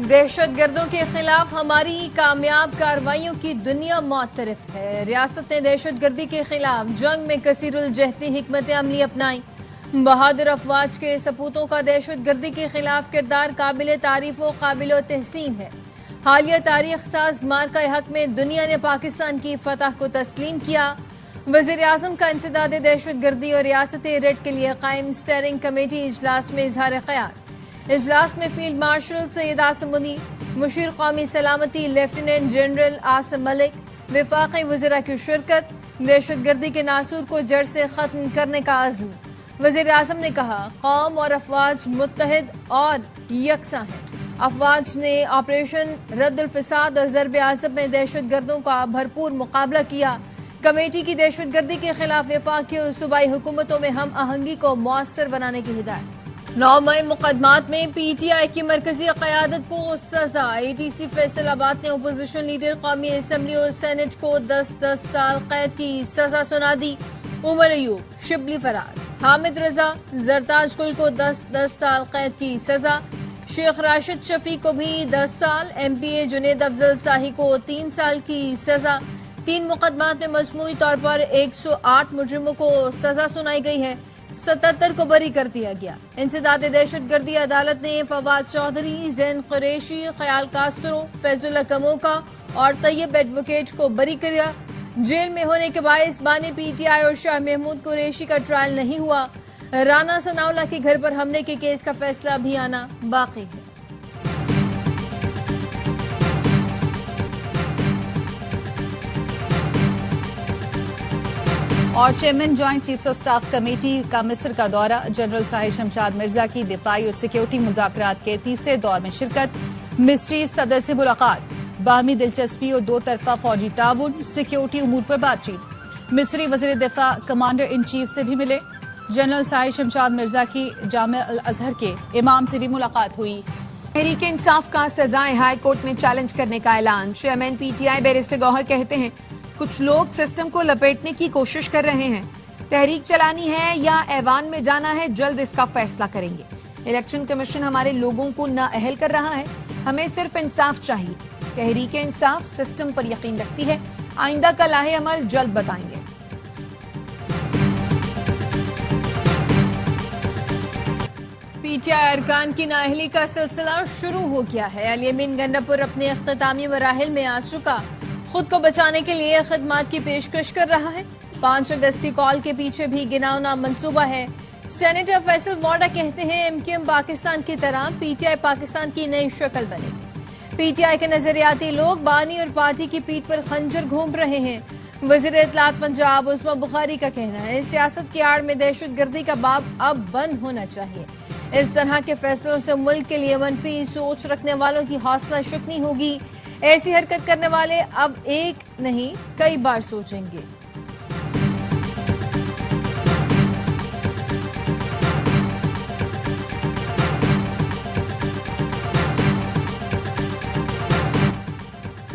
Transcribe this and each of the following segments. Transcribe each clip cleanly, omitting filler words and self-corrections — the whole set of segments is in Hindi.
दहशतगर्दों के खिलाफ हमारी कामयाब कार्रवाइयों की दुनिया मुअतरफ है। रियासत ने दहशतगर्दी के खिलाफ जंग में कसीरुल जहती हिकमत अमली अपनाई। बहादुर अफवाज के सपूतों का दहशतगर्दी के खिलाफ किरदार काबिल तारीफ व काबिल तहसीन है। हालिया तारीख साज मार्का हक में दुनिया ने पाकिस्तान की फतह को तस्लीम किया। वजीर आजम का इंसदाद दहशतगर्दी और रियासती रेड के लिए कायम स्टेयरिंग कमेटी इजलास में इजहार ख्याल। इजलास में फील्ड मार्शल सैयद आसिम मुनीर, मुशीर कौमी सलामती लेफ्टिनेंट जनरल आसिम मलिक, विफाकी वज़ीरा की शिरकत। दहशतगर्दी के नासूर को जड़ से खत्म करने का अज़्म। वज़ीर आज़म ने कहा, कौम और अफवाज मुत्तहिद और यकसा हैं। अफवाज ने ऑपरेशन रद्दुल फिसाद और ज़रबे आज़म में दहशतगर्दों का भरपूर मुकाबला किया। कमेटी की दहशतगर्दी के खिलाफ वफाकी और सूबाई हुकूमतों में हम आहंगी को मौसर बनाने की हिदायत। 9 मई मुकदमात में PTI की मरकजी क़यादत को सजा। ATC फैसलाबाद ने अपोजिशन लीडर, कौमी असम्बली और सेनेट को 10-10 साल कैद की सजा सुना दी। उमर अयूब, शिबली फराज, हामिद रजा, जरताज गुल को 10-10 साल कैद की सजा। शेख राशिद शफी को भी 10 साल, MPA जुनेद अफजल शाही को 3 साल की सजा। 3 मुकदमात में मजमूई तौर पर 108 मुजरिमों को सजा सुनाई गई है। 77 को बरी कर दिया गया। इंसदाद दहशतगर्दी अदालत ने फवाद चौधरी, जैन कुरैशी, ख्याल कास्तरो, फैजुल्ला कमोका और तैयब एडवोकेट को बरी किया। जेल में होने के बायस बानी PTI और शाह महमूद कुरैशी का ट्रायल नहीं हुआ। राना सनाउल्लाह के घर पर हमले के केस का फैसला भी आना बाकी है। और chairman joint chiefs of staff committee का मिस्र का दौरा। जनरल साहिर शमशाद मिर्जा की दिफाई और सिक्योरिटी मुज़ाकरात के तीसरे दौर में शिरकत। मिस्री सदर से मुलाकात, बाहमी दिलचस्पी और 2 तरफा फौजी ताउन, सिक्योरिटी उमूर पर बातचीत। मिस्री वज़ीर दिफा कमांडर इन चीफ से भी मिले। जनरल साहिर शमशाद मिर्जा की जामिया अल अजहर के इमाम से भी मुलाकात हुई। तहरीक इंसाफ का सजाएं हाई कोर्ट में चैलेंज करने का ऐलान। चेयरमैन PTI बैरिस्टर गौहर कहते हैं, कुछ लोग सिस्टम को लपेटने की कोशिश कर रहे हैं। तहरीक चलानी है या ऐवान में जाना है, जल्द इसका फैसला करेंगे। इलेक्शन कमीशन हमारे लोगों को नाअहल कर रहा है। हमें सिर्फ इंसाफ चाहिए। तहरीक इंसाफ सिस्टम पर यकीन रखती है। आइंदा का लाहे अमल जल्द बताएंगे। PTI अरकान की नाअहली का सिलसिला शुरू हो गया है। अल यमीन गंडापुर अपने इख्तितामी मराहिल में आ चुका। खुद को बचाने के लिए खदमात की पेशकश कर रहा है। 5 अगस्ती कॉल के पीछे भी गिनावना मंसूबा है। सेनेटर फैसल वाडा कहते हैं, MKM पाकिस्तान की तरह PTI पाकिस्तान की नई शक्ल बनेगी। PTI के नजरियाती लोग बानी और पार्टी की पीठ पर खंजर घूम रहे हैं। वजीर इत्तलात पंजाब उस्मा बुखारी का कहना है, सियासत की आड़ में दहशतगर्दी का बाब अब बंद होना चाहिए। इस तरह के फैसलों से मुल्क के लिए मनफी सोच रखने वालों की हौसला शिकनी होगी। ऐसी हरकत करने वाले अब एक नहीं कई बार सोचेंगे।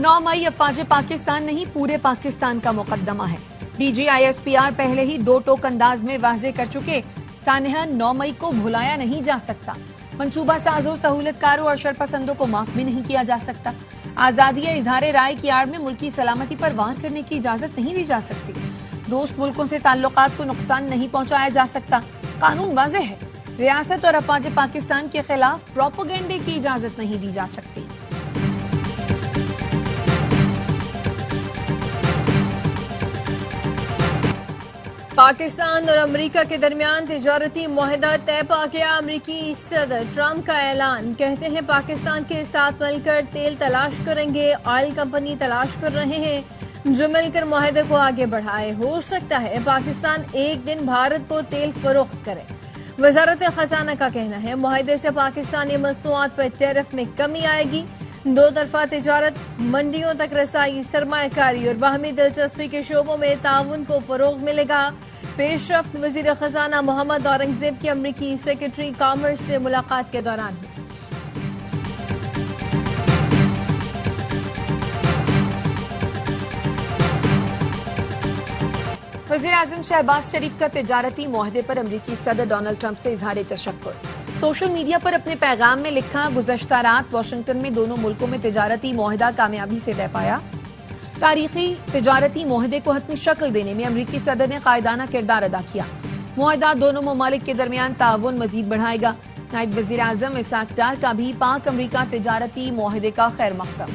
नौ मई अफवाज पाकिस्तान नहीं, पूरे पाकिस्तान का मुकदमा है। DG ISPR पहले ही 2 टोक अंदाज में वाज़े कर चुके, सानिहा 9 मई को भुलाया नहीं जा सकता। मंसूबा साजों, सहूलतकारों और शरपसंदों को माफ भी नहीं किया जा सकता। आजादी या इजहार राय की आड़ में मुल्की सलामती पर वार करने की इजाजत नहीं दी जा सकती। दोस्त मुल्कों से ताल्लुकात को नुकसान नहीं पहुंचाया जा सकता। कानून वाज़ेह है। रियासत और अफवाज पाकिस्तान के खिलाफ प्रोपेगेंडे की इजाजत नहीं दी जा सकती। पाकिस्तान और अमेरिका के दरमियान तिजारती मुआहदा तय पा गया। अमेरिकी सदर ट्रंप का ऐलान, कहते हैं पाकिस्तान के साथ मिलकर तेल तलाश करेंगे। ऑयल कंपनी तलाश कर रहे हैं जो मिलकर मुआहदे को आगे बढ़ाए। हो सकता है पाकिस्तान एक दिन भारत को तेल फरोख्त करे। वजारत खजाना का कहना है, मुआहदे से पाकिस्तानी मसनूआत पर टैरिफ में कमी आएगी। 2 तरफा तिजारत, मंडियों तक रसाई, सरमायाकारी और बाहमी दिलचस्पी के शोबों में ताउन को फरोग मिलेगा। पेशरफ्त वजीर खजाना मोहम्मद औरंगजेब की अमरीकी सेक्रेटरी कॉमर्स से मुलाकात के दौरान हुई। वज़ीर आज़म शहबाज शरीफ का तिजारती मुआहदे पर अमरीकी सदर डोनाल्ड ट्रंप से इजहार तशक्कुर। सोशल मीडिया पर अपने पैगाम में लिखा, गुज़श्ता रात वाशिंगटन में दोनों मुल्कों में तिजारती मुआहदा कामयाबी से तय पाया। तारीखी तिजारती मुआहदे को हतमी शक्ल देने में अमरीकी सदर ने कायदाना किरदार अदा किया। मुआहदा दोनों ममालिक के दरमियान ताउन मजीद बढ़ाएगा। नायब वज़ीर आज़म इसाक डार का भी पाक अमरीका तिजारती मुआहदे का खैर मकदम।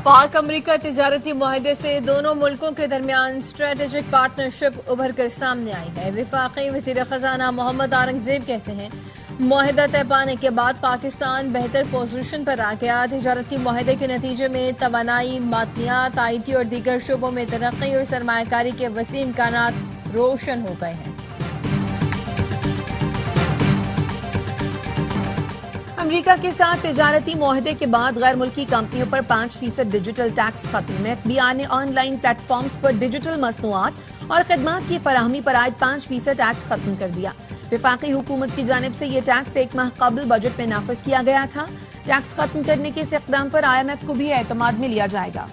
पाक अमरीका तिजारती मुआहदे से दोनों मुल्कों के दरमियान स्ट्रेटेजिक पार्टनरशिप उभर कर सामने आई है। वफाकी वज़ीर खजाना मोहम्मद औरंगजेब कहते हैं, मुआहदा तय पाने के बाद पाकिस्तान बेहतर पोजीशन पर आ गया। तिजारती मुआहदे के नतीजे में तवानाई, मादनियात, IT और दीगर शोबों में तरक्की और सरमायाकारी के वसीह इम्कानात रोशन हो गए हैं। अमरीका के साथ तिजारती मुआहदे के बाद गैर मुल्की कंपनियों पर 5% डिजिटल टैक्स खत्म। FBI ने ऑनलाइन प्लेटफॉर्म्स पर डिजिटल मसनूआत और खिदमात की फराहमी पर आयद 5% टैक्स खत्म कर दिया। वफाकी हुकूमत की जानिब से ये टैक्स एक माह कबल बजट में नाफिज किया गया था। टैक्स खत्म करने के इस इक़दाम पर IMF को भी एतमाद में लिया जाएगा।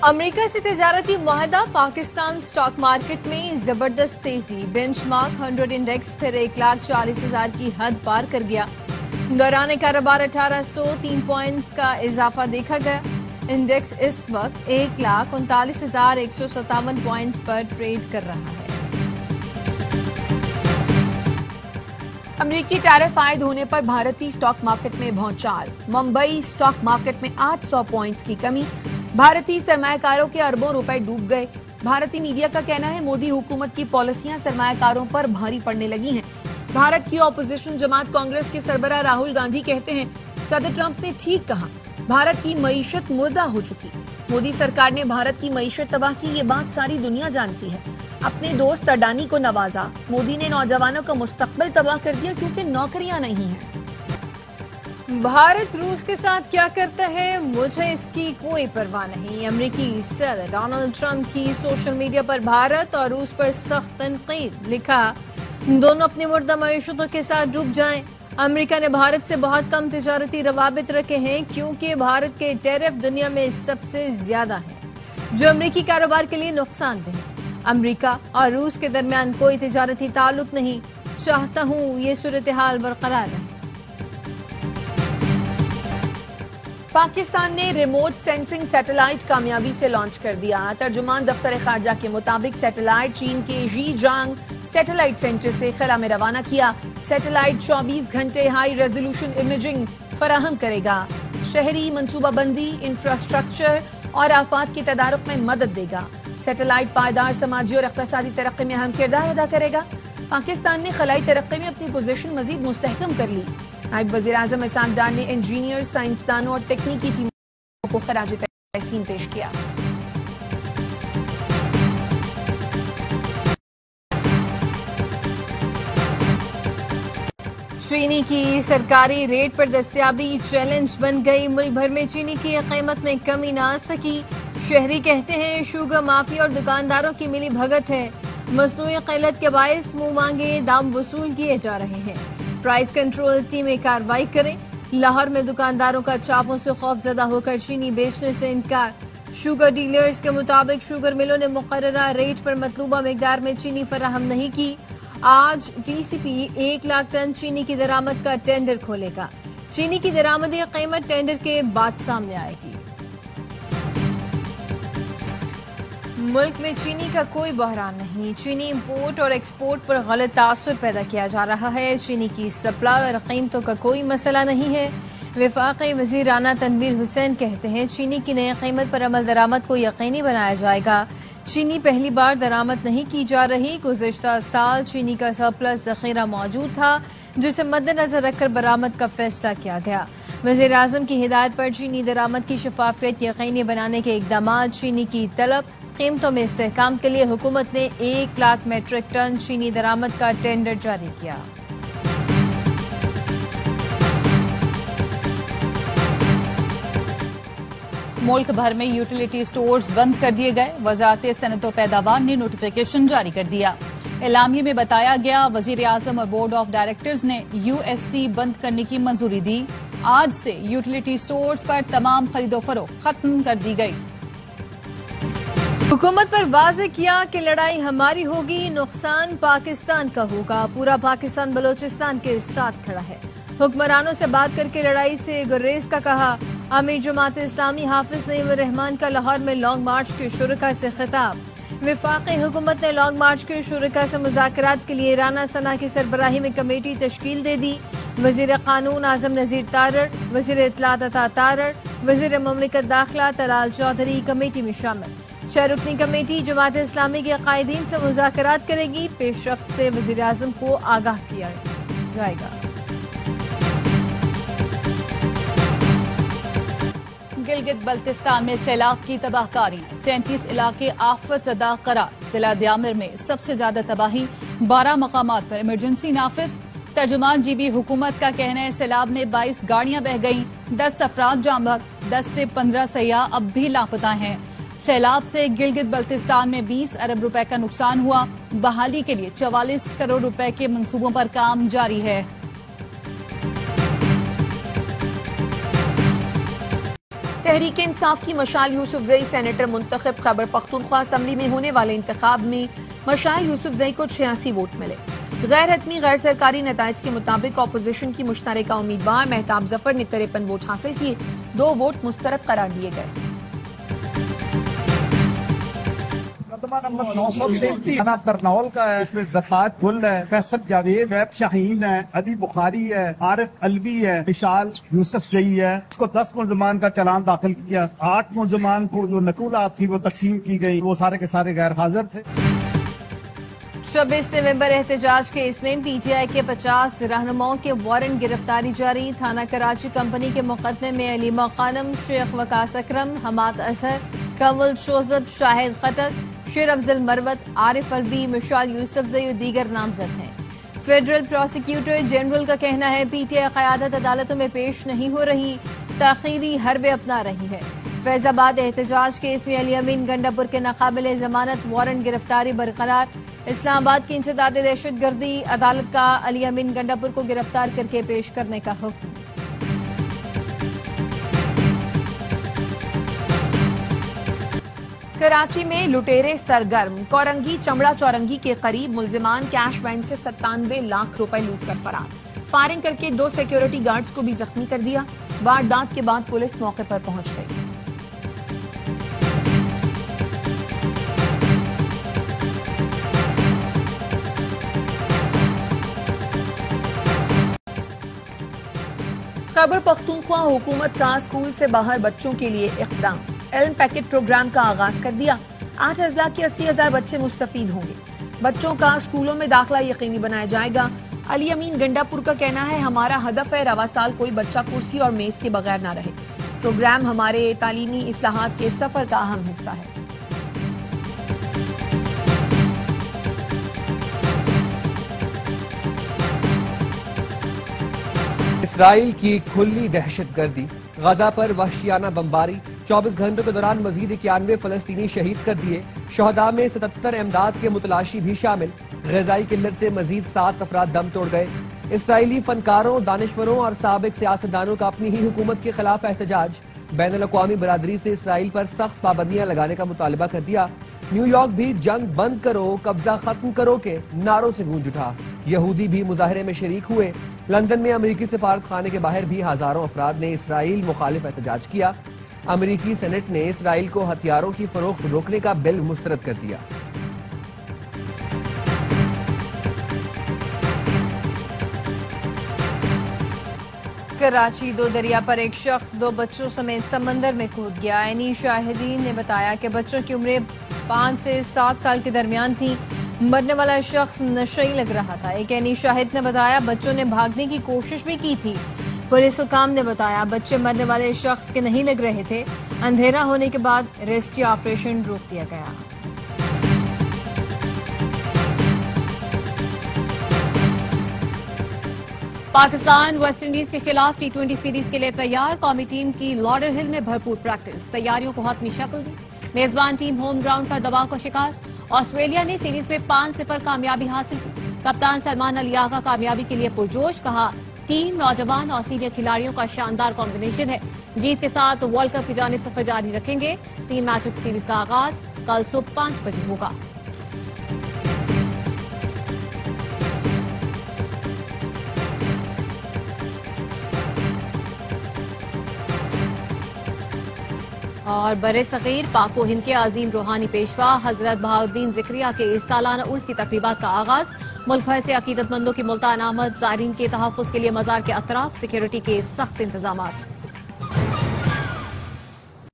अमरीका से तिजारती मुआहदा, पाकिस्तान स्टॉक मार्केट में जबरदस्त तेजी। बेंचमार्क 100 इंडेक्स फिर 1,40,000 की हद पार कर गया। दौरान कारोबार 1803 पॉइंट्स का इजाफा देखा गया। इंडेक्स इस वक्त 1,39,157 पॉइंट्स पर ट्रेड कर रहा है। अमरीकी टैरिफ आयद होने पर भारतीय स्टॉक मार्केट में भौचाल। मुंबई स्टॉक मार्केट में 800 पॉइंट्स की कमी। भारतीय सरमायाकारों के अरबों रुपए डूब गए। भारतीय मीडिया का कहना है, मोदी हुकूमत की पॉलिसियां सरमायाकारों पर भारी पड़ने लगी हैं। भारत की ऑपोजिशन जमात कांग्रेस के सरबराह राहुल गांधी कहते हैं, सदर ट्रंप ने ठीक कहा, भारत की मईशत मुर्दा हो चुकी। मोदी सरकार ने भारत की मईशत तबाह की, ये बात सारी दुनिया जानती है। अपने दोस्त अडानी को नवाजा। मोदी ने नौजवानों का मुस्तकबिल तबाह कर दिया क्योंकि नौकरियां नहीं हैं। भारत रूस के साथ क्या करता है, मुझे इसकी कोई परवाह नहीं। अमरीकी सदर डोनाल्ड ट्रंप की सोशल मीडिया पर भारत और रूस पर सख्त तनकीद। लिखा, दोनों अपनी मुर्दा मईशतों के साथ डूब जाएं। अमेरिका ने भारत से बहुत कम तिजारती रवाबित रखे हैं क्योंकि भारत के टैरिफ दुनिया में सबसे ज्यादा हैं, जो अमरीकी कारोबार के लिए नुकसानदेह है। अमेरिका और रूस के दरमियान कोई तिजारती ताल्लुक नहीं। चाहता हूं ये सूरत हाल बरकरार रहे। पाकिस्तान ने रिमोट सेंसिंग सैटेलाइट कामयाबी से लॉन्च कर दिया। तर्जुमान दफ्तर खारजा के मुताबिक सैटेलाइट चीन के ज़ीजांग सैटेलाइट सेंटर से खला में रवाना किया। सैटेलाइट 24 घंटे हाई रेजोल्यूशन इमेजिंग फराहम करेगा। शहरी मनसूबाबंदी, इंफ्रास्ट्रक्चर और आफात के तदारुक में मदद देगा। सैटेलाइट पायदार समाजी और इक़्तिसादी तरक्की में अहम किरदार अदा करेगा। पाकिस्तान ने खलाई तरक्की में अपनी पोजीशन मजीद मुस्तहकम कर ली। नायब वज़ीर आज़म इसाक डार ने इंजीनियर, साइंसदानों और तकनीकी टीमों को खराज तहसीन पेश किया। चीनी की सरकारी रेट पर दस्तयाबी चैलेंज बन गई। मुल्क भर में चीनी की कीमत में कमी ना आ सकी। शहरी कहते हैं, शुगर माफिया और दुकानदारों की मिली भगत है। मसनूई किल्लत के बायस मुंह मांगे दाम वसूल किए जा रहे हैं। प्राइस कंट्रोल टीमें कार्रवाई करें। लाहौर में दुकानदारों का चापों से खौफजदा होकर चीनी बेचने से इनकार। शुगर डीलर्स के मुताबिक शुगर मिलों ने मुकर्ररा रेट पर मतलूबा मिकदार में चीनी फराहम नहीं की। आज TCP 1 लाख टन चीनी की दरामद का टेंडर खोलेगा। चीनी की दरामदी कीमत टेंडर के बाद सामने आएगी। मुल्क में चीनी का कोई बहरान नहीं। चीनी इंपोर्ट और एक्सपोर्ट पर गलत तासुर पैदा किया जा रहा है। चीनी की सप्लाई और कीमतों का कोई मसला नहीं है। वफाकी वजीर राना तनवीर हुसैन कहते हैं, चीनी की नई कीमत पर अमल दरामद को यकीनी बनाया जाएगा। चीनी पहली बार दरामद नहीं की जा रही। गुज़िश्ता साल चीनी का सरप्लस ज़ख़ीरा मौजूद था, जिसे मद्देनजर रखकर बरामद का फैसला किया गया। वज़ीर आज़म की हिदायत पर चीनी दरामद की शफाफियत यकीनी बनाने के इक़दाम। चीनी की तलब कीमतों में इस्तेहकाम के लिए हुकूमत ने 1 लाख मेट्रिक टन चीनी दरामद का टेंडर जारी किया। मुल्क भर में यूटिलिटी स्टोर्स बंद कर दिए गए। वजारत सनअत व पैदावार ने नोटिफिकेशन जारी कर दिया। एलामिये में बताया गया, वजीर आजम और बोर्ड ऑफ डायरेक्टर्स ने USC बंद करने की मंजूरी दी। आज से यूटिलिटी स्टोर्स पर तमाम खरीदो फरोख्त खत्म कर दी गई। हुकूमत पर वाज़ेह किया कि लड़ाई हमारी होगी, नुकसान पाकिस्तान का होगा। पूरा पाकिस्तान बलोचिस्तान के साथ खड़ा है। हुक्मरानों से बात करके लड़ाई से गुरेज का कहा। अमीर जमात इस्लामी हाफिज नईम रहमान का लाहौर में लॉन्ग मार्च के शुरका से खिताब। विफाकी हुकूमत ने लॉन्ग मार्च के शुरका से मुज़ाकरात के लिए राना सना की सरबराही में कमेटी तश्कील दे दी। वजीर कानून आजम नजीर तारड़, वजीर इत्तलात अता तारड़, वजीर ममलिकत दाखिला तलाल चौधरी कमेटी में शामिल। 6 रुकनी कमेटी जमात इस्लामी के कायदीन से मुज़ाकरात करेगी। पेशरफ्त से वजीर आजम को आगाह किया जाएगा। गिलगित बल्तिस्तान में सैलाब की तबाहकारियां, 37 इलाके आफत ज़दा करार। जिला दियामिर में सबसे ज्यादा तबाही, 12 मकामात पर इमरजेंसी नाफिज। तर्जुमान जीबी हुकूमत का कहना है सैलाब में 22 गाड़ियां बह गईं, 10 अफराद जाम बहक, 10 से 15 सयाह अब भी लापता हैं। सैलाब से गिलगित बल्तिस्तान में 20 अरब रुपए का नुकसान हुआ। बहाली के लिए 44 करोड़ रुपए के मंसूबों पर काम जारी है। तहरीक इंसाफ की मशाल यूसुफजई सेनेटर मुंतखब। खैबर पख्तूनख्वा असम्बली में होने वाले इंतखाब में मशाल यूसुफजई को 86 वोट मिले। गैर हतमी गैर सरकारी नताइज के मुताबिक अपोजिशन की मुश्तरका उम्मीदवार मेहताब जफर ने 53 वोट हासिल किए। 2 वोट मुस्तरद करार दिए गए। नंबर 933 तरनौल का है। इसमें ज़कात गुल है, फैसल जावेद, वैब शाहीन है, अली बुखारी है, आरिफ अलवी है, विशाल यूसुफ जई है। इसको 10 मुलजमान का चालान दाखिल किया। 8 मुलजमान को जो नकूलात थी वो तकसीम की गई, वो सारे के सारे गैर हाजिर थे। 26 नवंबर एहतजाज केस में PTI के 50 रहनुमाओं के वारंट गिरफ्तारी जारी। थाना कराची कंपनी के मुकदमे में अलीमा खानम, शेख वकास अकरम, हमाद अजहर, कमल शोजब, शाहिद खटर, शेर अफजल मरवत, आरिफ अलवी, मिशाल यूसुफजई और दीगर नामजद हैं। फेडरल प्रोसिक्यूटर जनरल का कहना है PTI क़यादत अदालतों में पेश नहीं हो रही, ताखीरी हरबे अपना रही है। फैजाबाद एहतजाज केस में अली अमीन गंडापुर के नाकाबिले जमानत वारंट गिरफ्तारी बरकरार। इस्लामाबाद की इंसदाद दहशतगर्दी, अदालत का अली अमीन गंडापुर को गिरफ्तार करके पेश करने का हुक्म। कराची में लुटेरे सरगर्म। कोरंगी चमड़ा चौरंगी के करीब मुल्जिमान कैश वैन से 97 लाख रुपए लूट कर फरार। फायरिंग करके 2 सिक्योरिटी गार्ड्स को भी जख्मी कर दिया। वारदात के बाद पुलिस मौके पर पहुंच गई। खैबर पख्तूनख्वा हुकूमत का स्कूल से बाहर बच्चों के लिए इक़दाम। एल्म पैकेट प्रोग्राम का आगाज कर दिया। 8 अजला के 80,000 बच्चे मुस्तफीद होंगे। बच्चों का स्कूलों में दाखिला यकीनी बनाया जाएगा। अली अमीन गंडापुर का कहना है हमारा हदफ है रवा साल कोई बच्चा कुर्सी और मेज के बगैर ना रहे। प्रोग्राम हमारे तालीमी इस्लाहात के सफर का अहम हिस्सा है। इसराइल की खुली दहशतगर्दी, गजा पर वहशियाना बमबारी। 24 घंटों के दौरान मजीद 91 फलस्तीनी शहीद कर दिए। शहदा में 77 इमदाद के मुतलाशी भी शामिल। ग़िज़ाई किल्लत से मजीद 7 अफराद दम तोड़ गए। इसराइली फनकारों, दानिशवरों और साबिक सियासतदानों का अपनी ही हुकूमत के खिलाफ एहतजाज। बैनुल अक़वामी बरादरी से इसराइल पर सख्त पाबंदियां लगाने का मुतालबा कर दिया। न्यूयॉर्क भी जंग बंद करो, कब्जा खत्म करो के नारों से गूंज उठा। यहूदी भी मुजाहरे में शरीक हुए। लंदन में अमरीकी सफारत खाने के बाहर भी हजारों अफराद ने इसराइल मुखालिफ एहतजाज किया। अमरीकी सेनेट ने इसराइल को हथियारों की फरोख्त रोकने का बिल मुस्तरद कर दिया। कराची दो दरिया पर एक शख्स 2 बच्चों समेत समंदर में कूद गया। ऐनी शाहिदीन ने बताया कि बच्चों की उम्रें 5 से 7 साल के दरमियान थी। मरने वाला शख्स नशई लग रहा था। एक ऐनी शाहिद ने बताया बच्चों ने भागने की कोशिश भी की थी। पुलिस हुकाम ने बताया बच्चे मरने वाले शख्स के नहीं लग रहे थे। अंधेरा होने के बाद रेस्क्यू ऑपरेशन रोक दिया गया। पाकिस्तान वेस्ट इंडीज के खिलाफ T20 सीरीज के लिए तैयार। कौमी टीम की लॉडर हिल में भरपूर प्रैक्टिस, तैयारियों को हतमी शक्ल दी। मेजबान टीम होम ग्राउंड पर दबाव का शिकार। ऑस्ट्रेलिया ने सीरीज में 5-0 कामयाबी हासिल की। कप्तान सलमान अलिया का कामयाबी के लिए पुरजोश, कहा टीम नौजवान और सीनियर खिलाड़ियों का शानदार कॉम्बिनेशन है। जीत के साथ वर्ल्ड कप की जानिब सफर जारी रखेंगे। 3 मैचों की सीरीज का आगाज कल सुबह 5 बजे होगा। और बरे सगीर पाक व हिंद के अजीम रूहानी पेशवा हजरत बहाउद्दीन जिक्रिया के इस सालाना उर्स की तकरीबात का आगाज। मुल्क भर से अकीदतमंदों की मुल्तान आमद, ज़ायरीन के तहफ़्फ़ुज़ के लिए मज़ार के अतराफ सिक्योरिटी के सख्त इंतजाम।